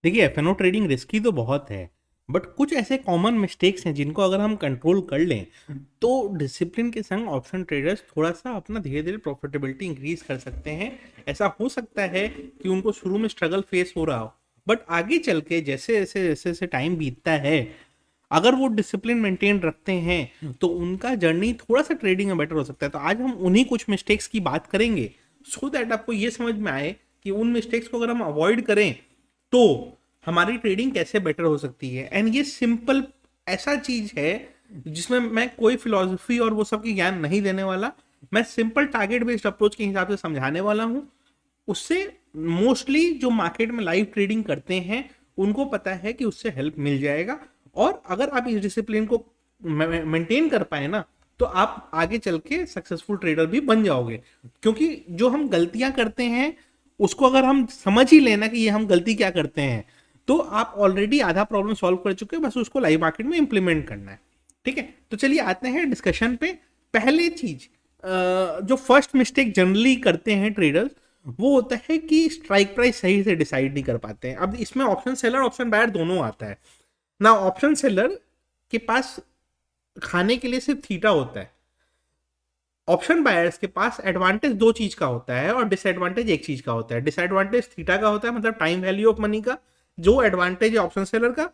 देखिए, F trading risky तो बहुत है, बट कुछ ऐसे कॉमन मिस्टेक्स हैं जिनको अगर हम कंट्रोल कर लें तो डिसिप्लिन के संग ऑप्शन ट्रेडर्स थोड़ा सा अपना धीरे धीरे प्रॉफिटेबिलिटी इंक्रीज कर सकते हैं। ऐसा हो सकता है कि उनको शुरू में स्ट्रगल फेस हो रहा हो, बट आगे चल के जैसे जैसे जैसे जैसे टाइम बीतता है, अगर वो डिसिप्लिन मेंटेन रखते हैं तो उनका जर्नी थोड़ा सा ट्रेडिंग में बेटर हो सकता है। तो आज हम उन्हीं कुछ मिस्टेक्स की बात करेंगे सो दैट आपको ये समझ में आए कि उन मिस्टेक्स को अगर हम अवॉइड करें तो हमारी ट्रेडिंग कैसे बेटर हो सकती है। एंड ये सिंपल ऐसा चीज है जिसमें मैं कोई फिलोसफी और वो सब की ज्ञान नहीं देने वाला, मैं सिंपल टारगेट बेस्ड अप्रोच के हिसाब से समझाने वाला हूँ। उससे मोस्टली जो मार्केट में लाइव ट्रेडिंग करते हैं उनको पता है कि उससे हेल्प मिल जाएगा। और अगर आप इस डिसिप्लिन को मेंटेन कर पाए ना तो आप आगे चल के सक्सेसफुल ट्रेडर भी बन जाओगे। क्योंकि जो हम गलतियां करते हैं उसको अगर हम समझ ही लेना कि ये हम गलती क्या करते हैं तो आप ऑलरेडी आधा प्रॉब्लम सॉल्व कर चुके हैं, बस उसको लाइव मार्केट में इंप्लीमेंट करना है। ठीक है, तो चलिए आते हैं डिस्कशन पे। पहले चीज जो फर्स्ट मिस्टेक जनरली करते हैं ट्रेडर्स वो होता है कि स्ट्राइक प्राइस सही से डिसाइड नहीं कर पाते हैं। अब इसमें ऑप्शन सेलर ऑप्शन बायर दोनों आता है ना। ऑप्शन सेलर के पास खाने के लिए सिर्फ थीटा होता है, ऑप्शन बायर्स के पास एडवांटेज दो चीज का होता है और डिसएडवांटेज एक चीज का होता है। डिसएडवांटेज थीटा का होता है, मतलब टाइम वैल्यू ऑफ मनी का, जो एडवांटेज है ऑप्शन सेलर का,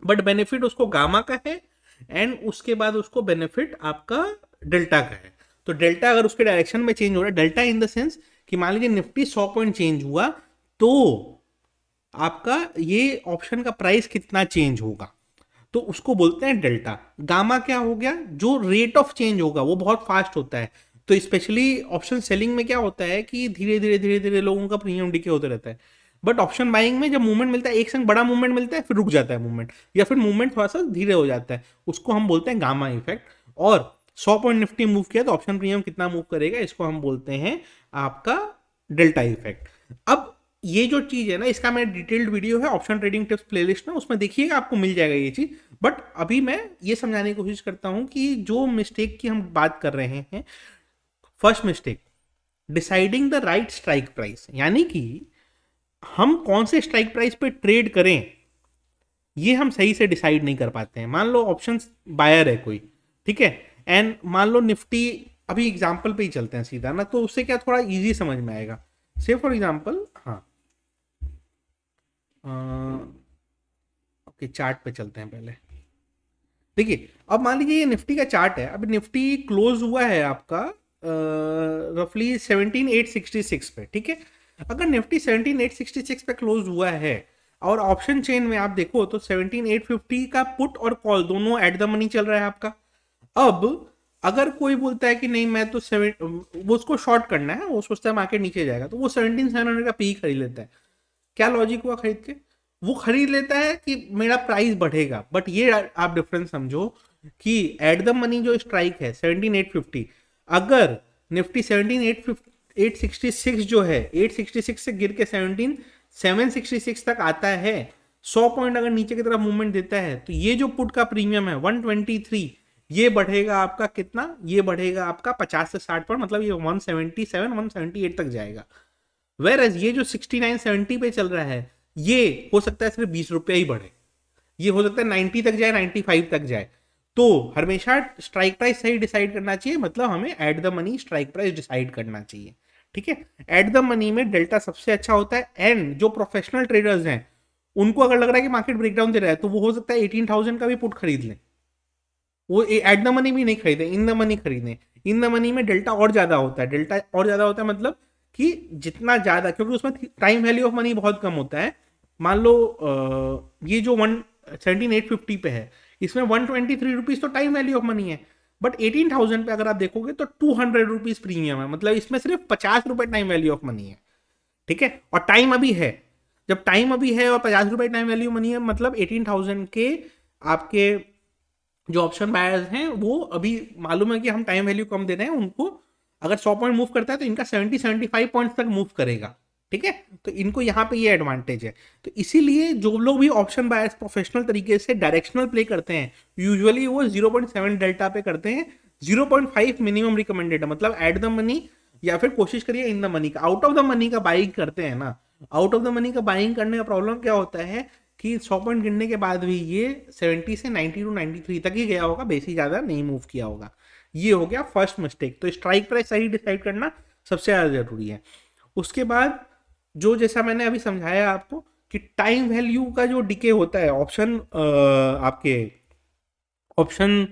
बट बेनिफिट उसको गामा का है। एंड उसके बाद उसको बेनिफिट आपका डेल्टा का है। तो डेल्टा अगर उसके डायरेक्शन में चेंज हो रहा है, डेल्टा इन द सेंस कि मान लीजिए निफ्टी 100 पॉइंट चेंज हुआ तो आपका ये ऑप्शन का प्राइस कितना चेंज होगा, तो उसको बोलते हैं डेल्टा। गामा क्या हो गया, जो रेट ऑफ चेंज होगा वो बहुत फास्ट होता है। तो स्पेशली ऑप्शन सेलिंग में क्या होता है कि धीरे धीरे लोगों का प्रीमियम डिके होते रहता है। बट ऑप्शन बाइंग में जब मूवमेंट मिलता है एक संग बड़ा मूवमेंट मिलता है फिर रुक जाता है मूवमेंट, या फिर मूवमेंट थोड़ा सा धीरे हो जाता है, उसको हम बोलते हैं गामा इफेक्ट। और 100 पॉइंट निफ्टी मूव किया तो ऑप्शन प्रीमियम कितना मूव करेगा, इसको हम बोलते हैं आपका डेल्टा इफेक्ट। अब ये जो चीज है ना, इसका मेरा डिटेल्ड वीडियो है ऑप्शन ट्रेडिंग टिप्स प्लेलिस्ट में, उसमें देखिएगा आपको मिल जाएगा ये चीज। बट अभी मैं ये समझाने की कोशिश करता हूं कि जो मिस्टेक की हम बात कर रहे हैं, first mistake deciding the right strike price, यानी कि हम कौन से स्ट्राइक प्राइस पे ट्रेड करें ये हम सही से डिसाइड नहीं कर पाते हैं। मान लो ऑप्शन बायर है कोई, ठीक है, एंड मान लो निफ्टी, अभी एग्जांपल पे ही चलते हैं सीधा ना, तो उससे क्या थोड़ा इजी समझ में आएगा। से फॉर एग्जांपल, हाँ, ओके, चार्ट पे चलते हैं पहले। देखिए, अब मान लीजिए ये निफ्टी का चार्ट है। अब निफ्टी क्लोज हुआ है आपका रफली 17,866 पे, ठीक है। अगर निफ्टी 17,866 पे क्लोज हुआ है और ऑप्शन चेन में आप देखो तो 17,850 का पुट और कॉल दोनों एट द मनी चल रहा है आपका। अब अगर कोई बोलता है कि नहीं मैं तो वो उसको शॉर्ट करना है, वो सोचता है मार्केट नीचे जाएगा, तो वो 17,700 का पी खरीद लेता है। क्या लॉजिक हुआ खरीद के, वो खरीद लेता है कि मेरा प्राइस बढ़ेगा। बट ये आप डिफरेंस समझो कि एट द मनी जो स्ट्राइक है 17,850, अगर निफ्टी 17,866 जो है 866 से गिर के 17,766 तक आता है, 100 पॉइंट अगर नीचे की तरफ मूवमेंट देता है, तो ये जो पुट का प्रीमियम है 123, ये बढ़ेगा आपका कितना, ये बढ़ेगा आपका 50 से 60 पॉइंट, मतलब ये 177 178 तक जाएगा। वेर एज ये जो 69-70 पे चल रहा है, ये हो सकता है सिर्फ 20 रुपया ही बढ़े, ये हो सकता है 90 तक जाए, 95 तक जाए। तो हमेशा स्ट्राइक प्राइस सही डिसाइड करना चाहिए, मतलब हमें at the money strike price decide करना चाहिए। ठीक है, एट द मनी में डेल्टा सबसे अच्छा होता है। एंड जो प्रोफेशनल ट्रेडर्स हैं उनको अगर लग रहा है कि मार्केट ब्रेकडाउन दे रहा है तो वो हो सकता है 18,000 का भी पुट खरीद लें, वो एट द मनी भी नहीं खरीदे, इन द मनी खरीदें। इन द मनी में डेल्टा और ज्यादा होता है, डेल्टा और ज्यादा होता है मतलब कि जितना ज्यादा, क्योंकि उसमें टाइम वैल्यू ऑफ मनी बहुत कम होता है। मान लो ये जो 17,850 पे है, इसमें 123 रुपीज तो टाइम वैल्यू ऑफ मनी है, बट 18,000 पे अगर आप देखोगे तो 200 रुपीज प्रीमियम है, मतलब इसमें सिर्फ 50 रुपए टाइम वैल्यू ऑफ मनी है। ठीक है, और टाइम अभी है, जब टाइम अभी है और 50 रुपए टाइम वैल्यू मनी है, मतलब 18,000 के आपके जो ऑप्शन बायर्स हैं वो अभी मालूम है कि हम टाइम वैल्यू कम दे रहे हैं उनको, अगर 100 पॉइंट मूव करता है तो इनका 70-75 पॉइंट तक मूव करेगा। ठीक है, तो इनको यहाँ पे ये एडवांटेज है। तो इसीलिए जो लोग भी ऑप्शन बायर्स प्रोफेशनल तरीके से डायरेक्शनल प्ले करते हैं, यूजुअली वो 0.7 डेल्टा पे करते हैं। 0.5 मिनिमम रिकमेंडेड है, मतलब एट द मनी या फिर कोशिश करिए इन द मनी का। आउट ऑफ द मनी का बाइंग करते हैं ना, आउट ऑफ द मनी का बाइंग करने का प्रॉब्लम क्या होता है कि 100 पॉइंट गिरने के बाद भी ये 70 से 90 टू 93 तक ही गया होगा, बेसी ज़्यादा नहीं मूव किया होगा। ये हो गया फर्स्ट मिस्टेक। तो स्ट्राइक प्राइस सही डिसाइड करना सबसे ज़्यादा ज़रूरी है। उसके बाद जो जैसा मैंने अभी समझाया आपको कि टाइम वैल्यू का जो डिके होता है ऑप्शन आपके ऑप्शन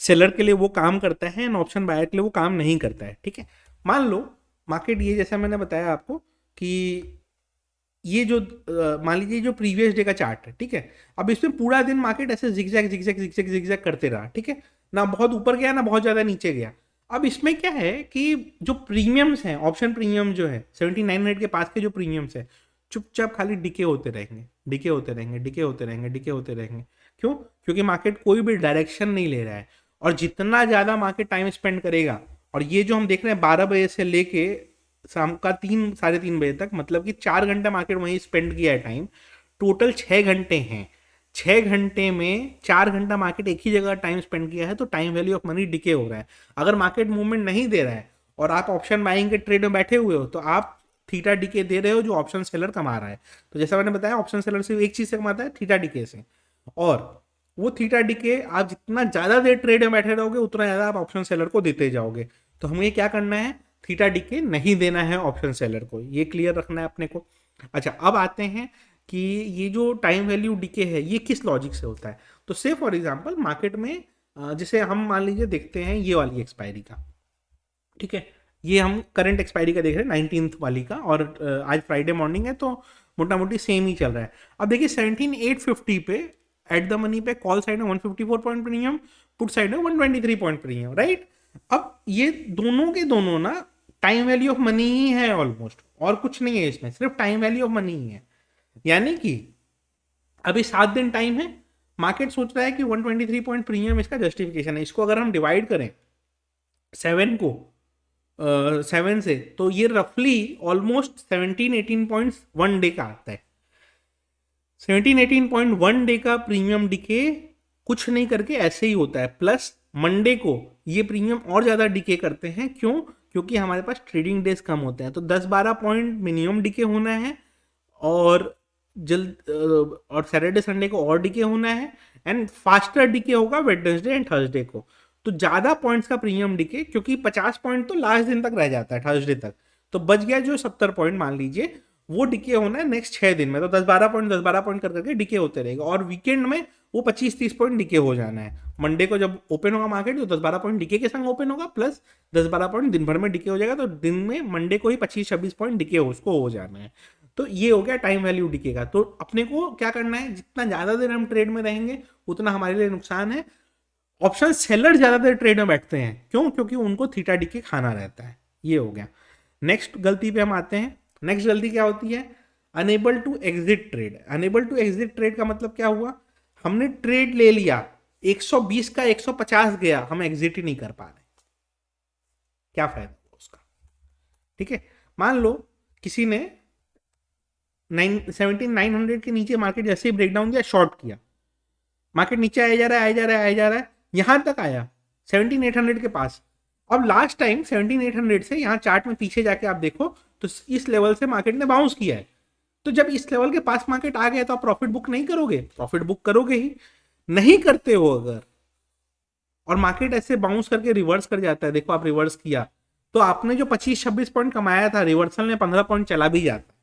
सेलर के लिए वो काम करता है एंड ऑप्शन बायर के लिए वो काम नहीं करता है। ठीक है, मान लो मार्केट ये जैसा मैंने बताया आपको कि ये जो मान लीजिए जो प्रीवियस डे का चार्ट है, ठीक है, अब इसमें पूरा दिन मार्केट ऐसे जिगजैग जिगजैग जिगजैग जिगजैग करते रहा। ठीक है, ना बहुत ऊपर गया ना बहुत ज़्यादा नीचे गया। अब इसमें क्या है कि जो प्रीमियम्स हैं, ऑप्शन प्रीमियम जो है 7900 के पास के जो प्रीमियम्स है, चुपचाप खाली डिके होते रहेंगे, डिके होते रहेंगे, डिके होते रहेंगे, डिके होते रहेंगे। क्यों? क्योंकि मार्केट कोई भी डायरेक्शन नहीं ले रहा है। और जितना ज़्यादा मार्केट टाइम स्पेंड करेगा, और ये जो हम देख रहे हैं 12 बजे से लेके शाम का 3 साढ़े 3 बजे तक, मतलब कि 4 घंटा मार्केट वहीं स्पेंड किया है टाइम। टोटल 6 घंटे हैं। 6 घंटे में 4 घंटा मार्केट एक ही जगह टाइम स्पेंड किया है, तो time value of money decay हो रहा है। अगर मार्केट मूवमेंट नहीं दे रहा है और आप ऑप्शन बाइंग के ट्रेड में बैठे हुए हो, तो आप थीटा डीके दे रहे हो जो ऑप्शन सेलर कमा रहा है। तो जैसा मैंने बताया, ऑप्शन सेलर सिर्फ एक चीज से कमाता है, थीटा डीके से। और वो थीटा डीके आप जितना ज्यादा देर ट्रेड में बैठे रहोगे उतना ज्यादा आप ऑप्शन सेलर को देते जाओगे। तो हमें क्या करना है, थीटा डीके नहीं देना है ऑप्शन सेलर को, ये क्लियर रखना है अपने को। अच्छा, अब आते हैं कि ये जो टाइम वैल्यू डीके है ये किस लॉजिक से होता है। तो से फॉर एग्जांपल मार्केट में जैसे हम मान लीजिए देखते हैं ये वाली एक्सपायरी का, ठीक है, ये हम करंट एक्सपायरी का देख रहे हैं 19th वाली का, और आज फ्राइडे मॉर्निंग है तो मोटा मोटी सेम ही चल रहा है। अब देखिए 17850 पे एट द मनी पे कॉल साइड में 154 पॉइंट प्रीमियम, पुट साइड में 123 पॉइंट प्रीमियम, राइट। अब ये दोनों के दोनों ना टाइम वैल्यू ऑफ मनी ही है ऑलमोस्ट, और कुछ नहीं है इसमें, सिर्फ टाइम वैल्यू ऑफ मनी ही है। यानी कि अभी 7 दिन टाइम है, मार्केट सोच रहा है कि 123 पॉइंट प्रीमियम इसका जस्टिफिकेशन है। इसको अगर हम डिवाइड करें 7 से, तो ये रफली ऑलमोस्ट 17-18 डे का आता है। 17-18 डे का प्रीमियम डिके कुछ नहीं करके ऐसे ही होता है। प्लस मंडे को ये प्रीमियम और ज़्यादा डिके करते हैं। क्यों? क्योंकि हमारे पास ट्रेडिंग डेज कम होते हैं, तो 10-12 पॉइंट मिनिमम डिके होना है, और जल्द और सैटरडे संडे को और डीके होना है, एंड फास्टर डीके होगा वेडनेसडे एंड थर्सडे को। तो ज़्यादा पॉइंट्स का प्रीमियम डीके, क्योंकि 50 पॉइंट तो लास्ट दिन तक रह जाता है, थर्सडे तक, तो बच गया जो 70 पॉइंट मान लीजिए, वो डीके होना है नेक्स्ट 6 दिन में। तो 10-12 पॉइंट कर करके डीके होते रहेगा, और वीकेंड में वो 25-30 पॉइंट डीके हो जाना है। मंडे को जब ओपन होगा मार्केट तो 10-12 पॉइंट डीके के संग ओपन होगा, प्लस 10-12 पॉइंट दिन भर में डीके हो जाएगा, तो दिन में मंडे को ही 25-26 पॉइंट डीके उसको हो जाना है। तो ये हो गया टाइम वैल्यू डीके का। तो अपने को क्या करना है, जितना ज्यादा देर हम ट्रेड में रहेंगे उतना हमारे लिए नुकसान है। ऑप्शन सेलर ज्यादा देर ट्रेड में बैठते हैं, क्यों? क्योंकि उनको थीटा डीके खाना रहता है। ये हो गया। नेक्स्ट गलती पे हम आते हैं। नेक्स्ट गलती क्या होती है, unable to exit trade. Unable to exit trade का मतलब क्या हुआ, हमने ट्रेड ले लिया, 120 का 150 गया, हम एग्जिट ही नहीं कर पा रहे, क्या फायदा उसका। ठीक है, मान लो किसी ने 17,900 के नीचे मार्केट जैसे ही ब्रेकडाउन दिया, शॉर्ट किया, मार्केट नीचे आया जा रहा है, आया जा रहा है, आया जा रहा है, यहां तक आया 17,800 के पास। अब लास्ट टाइम 17,800 से यहाँ चार्ट में पीछे जाके आप देखो तो इस लेवल से मार्केट ने बाउंस किया है। तो जब इस लेवल के पास मार्केट आ गया तो आप प्रॉफिट बुक नहीं करोगे? प्रॉफिट बुक करोगे ही। नहीं करते हो अगर, और मार्केट ऐसे बाउंस करके रिवर्स कर जाता है, देखो आप रिवर्स किया, तो आपने जो 25-26 पॉइंट कमाया था, रिवर्सल में 15 पॉइंट चला भी जाता,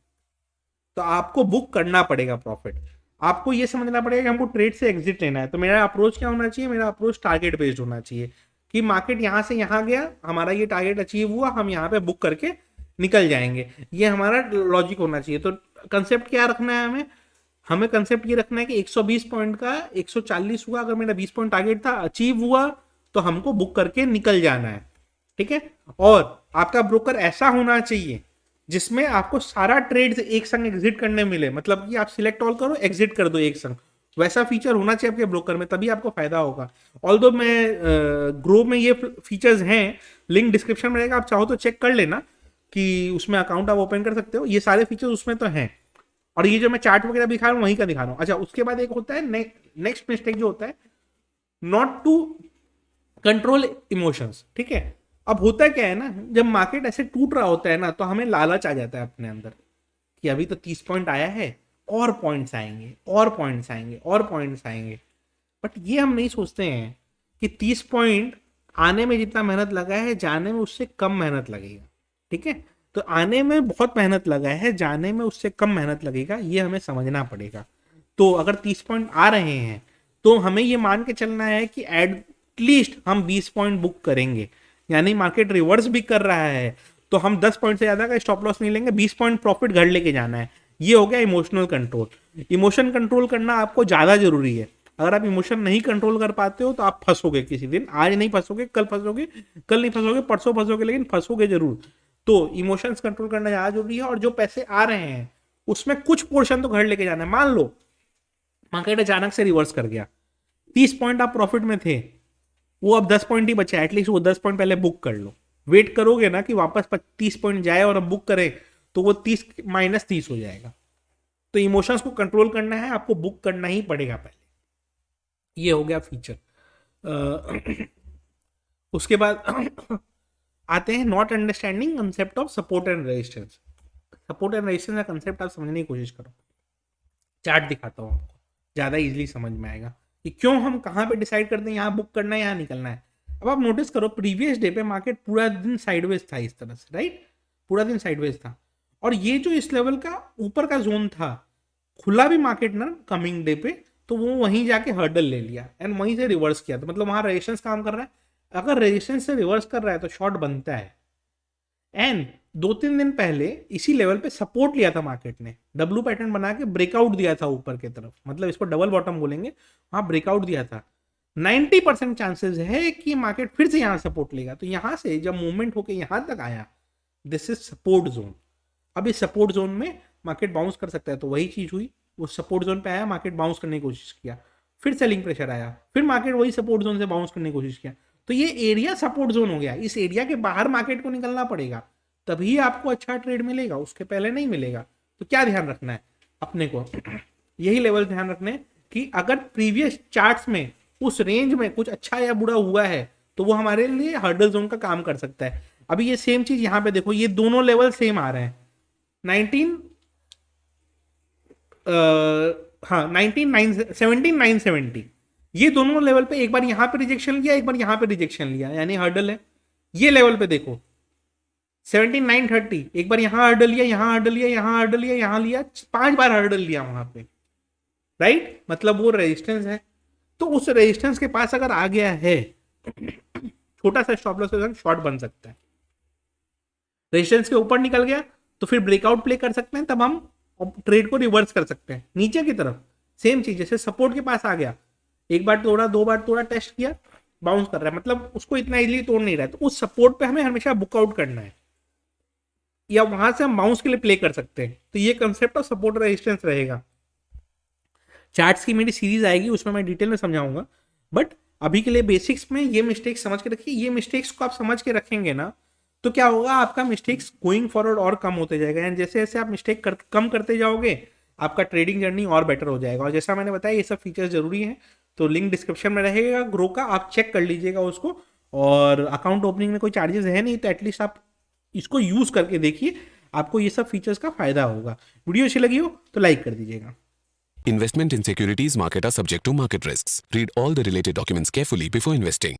तो आपको बुक करना पड़ेगा प्रॉफिट। आपको ये समझना पड़ेगा कि हमको ट्रेड से एग्जिट लेना है। तो मेरा अप्रोच क्या होना चाहिए, मेरा अप्रोच टारगेट बेस्ड होना चाहिए, कि मार्केट यहाँ से यहाँ गया, हमारा ये टारगेट अचीव हुआ, हम यहाँ पे बुक करके निकल जाएंगे, ये हमारा लॉजिक होना चाहिए। तो कंसेप्ट क्या रखना है हमें, हमें कंसेप्ट ये रखना है कि 120 पॉइंट का 140 हुआ, अगर मेरा 20 पॉइंट टारगेट था, अचीव हुआ, तो हमको बुक करके निकल जाना है। ठीक है, और आपका ब्रोकर ऐसा होना चाहिए जिसमें आपको सारा ट्रेड्स एक संग एग्जिट करने मिले, मतलब कि आप सिलेक्ट ऑल करो, एग्जिट कर दो एक संग, वैसा फीचर होना चाहिए आपके ब्रोकर में, तभी आपको फायदा होगा। ऑल्दो मैं ग्रो में ये फीचर्स हैं, लिंक डिस्क्रिप्शन में रहेगा, आप चाहो तो चेक कर लेना कि उसमें अकाउंट आप ओपन कर सकते हो, ये सारे फीचर्स उसमें तो हैं। और ये जो मैं चार्ट वगैरह दिखा रहा हूँ वहीं का दिखा रहा हूँ। अच्छा, उसके बाद एक होता है नेक्स्ट मिस्टेक जो होता है, नॉट टू कंट्रोल इमोशंस। ठीक है, अब होता क्या है ना, जब मार्केट ऐसे टूट रहा होता है ना, तो हमें लालच आ जाता है अपने अंदर कि अभी तो 30 पॉइंट आया है, और पॉइंट्स आएंगे और पॉइंट्स आएंगे और पॉइंट्स आएंगे। बट ये हम नहीं सोचते हैं कि 30 पॉइंट आने में जितना मेहनत लगा है, जाने में उससे कम मेहनत लगेगा। ठीक है, तो आने में बहुत मेहनत लगा है, जाने में उससे कम मेहनत लगेगा, ये हमें समझना पड़ेगा। तो अगर 30 पॉइंट आ रहे हैं तो हमें ये मान के चलना है कि एटलीस्ट हम 20 पॉइंट बुक करेंगे। यानी मार्केट रिवर्स भी कर रहा है तो हम 10 पॉइंट से ज़्यादा का स्टॉप लॉस नहीं लेंगे, 20 पॉइंट प्रॉफिट घर लेके जाना है। ये हो गया इमोशनल कंट्रोल। इमोशन कंट्रोल करना आपको ज़्यादा जरूरी है। अगर आप इमोशन नहीं कंट्रोल कर पाते हो तो आप फंसोगे किसी दिन। आज नहीं फंसोगे, कल फंसोगे, कल नहीं फंसोगे, परसों फंसोगे, लेकिन फंसोगे जरूर। तो इमोशंस कंट्रोल करना ज़्यादा जरूरी है। और जो पैसे आ रहे हैं उसमें कुछ पोर्शन तो घर लेके जाना है। मान लो मार्केट अचानक से रिवर्स कर गया, 30 पॉइंट आप प्रॉफिट में थे, वो अब 10 पॉइंट ही बचे, एटलीस्ट वो 10 पॉइंट पहले बुक कर लो। वेट करोगे ना कि वापस 30 पॉइंट जाए और अब बुक करें, तो वो 30 माइनस 30 हो जाएगा। तो इमोशंस को कंट्रोल करना है, आपको बुक करना ही पड़ेगा पहले। ये हो गया फीचर। उसके बाद आते हैं not understanding concept of support and resistance. Support and resistance का कंसेप्ट आप समझने की कोशिश करो। चार्ट दिखाता हूँ आपको, ज़्यादा इजीली समझ में आएगा कि क्यों हम कहाँ पे डिसाइड करते हैं यहाँ बुक करना है, यहाँ निकलना है। अब आप नोटिस करो, प्रीवियस डे पे मार्केट पूरा दिन साइडवेज था इस तरह से, राइट, पूरा दिन साइडवेज था। और ये जो इस लेवल का ऊपर का जोन था, खुला भी मार्केट ना कमिंग डे पे, तो वो वहीं जाके हर्डल ले लिया एंड वहीं से रिवर्स किया। तो मतलब वहाँ रेजिस्टेंस काम कर रहा है। अगर रेजिस्टेंस से रिवर्स कर रहा है तो शॉर्ट बनता है। एंड 2-3 दिन पहले इसी लेवल पे सपोर्ट लिया था मार्केट ने, डब्ल्यू पैटर्न बना के ब्रेकआउट दिया था ऊपर की तरफ, मतलब इसको डबल बॉटम बोलेंगे, वहां ब्रेकआउट दिया था। 90% चांसेस है कि मार्केट फिर से यहां सपोर्ट लेगा। तो यहां से जब मूवमेंट होकर यहां तक आया, दिस इज सपोर्ट जोन। अब इस सपोर्ट जोन में मार्केट बाउंस कर सकता है, तो वही चीज हुई। वो सपोर्ट जोन पे आया, मार्केट बाउंस करने की कोशिश किया, फिर सेलिंग प्रेशर आया, फिर मार्केट वही सपोर्ट जोन से बाउंस करने की कोशिश किया। तो ये एरिया सपोर्ट जोन हो गया। इस एरिया के बाहर मार्केट को निकलना पड़ेगा, तभी आपको अच्छा ट्रेड मिलेगा, उसके पहले नहीं मिलेगा। तो क्या ध्यान रखना है अपने को, यही लेवल ध्यान रखने कि अगर प्रीवियस चार्ट्स में उस रेंज में कुछ अच्छा या बुरा हुआ है तो वो हमारे लिए हर्डल जोन का काम कर सकता है। अभी ये सेम चीज यहाँ पे देखो, ये दोनों लेवल सेम आ रहे हैं। 17,970, ये दोनों लेवल पे एक बार यहाँ पे रिजेक्शन लिया, एक बार यहाँ पे रिजेक्शन लिया, यानी हर्डल है। ये लेवल पे देखो 17,930, एक बार यहाँ हर्डल लिया, यहाँ हर्डल लिया, यहाँ हर्डल लिया, यहाँ लिया, 5 बार हर्डल लिया वहां पे, राइट, मतलब वो रेजिस्टेंस है। तो उस रेजिस्टेंस के पास अगर आ गया है, छोटा सा स्टॉप लॉस के साथ शॉर्ट बन सकता है। रेजिस्टेंस के ऊपर निकल गया तो फिर ब्रेकआउट प्ले कर सकते हैं, तब हम ट्रेड को रिवर्स कर सकते हैं नीचे की तरफ। सेम चीज, जैसे सपोर्ट के पास आ गया, एक बार तोड़ा, 2 बार तोड़ा, टेस्ट किया, बाउंस कर रहा है, मतलब उसको इतना इजीली तोड़ नहीं रहा है, तो उस सपोर्ट पे हमें हमेशा बुकआउट करना है, या वहां से हम बाउंस के लिए प्ले कर सकते हैं। तो ये कंसेप्ट ऑफ सपोर्ट रेजिस्टेंस रहेगा। चार्ट्स की मेरी सीरीज आएगी, उसमें मैं डिटेल में समझाऊंगा। बट अभी के लिए बेसिक्स में ये मिस्टेक्स समझ के रखिए। ये मिस्टेक्स को आप समझ के रखेंगे ना, तो क्या होगा, आपका मिस्टेक्स गोइंग फॉरवर्ड और कम होते जाएगा। एंड जैसे जैसे आप मिस्टेक कम करते जाओगे, आपका ट्रेडिंग जर्नी और बेटर हो जाएगा। और जैसा मैंने बताया, ये सब फीचर्स जरूरी हैं, तो लिंक डिस्क्रिप्शन में रहेगा ग्रो का, आप चेक कर लीजिएगा उसको। और अकाउंट ओपनिंग में कोई चार्जेस है नहीं, तो एटलीस्ट आप इसको यूज करके देखिए, आपको ये सब फीचर्स का फायदा होगा। वीडियो अच्छी लगी हो तो लाइक कर दीजिएगा। Investment in securities market are subject to market risks. Read all the related documents carefully before investing.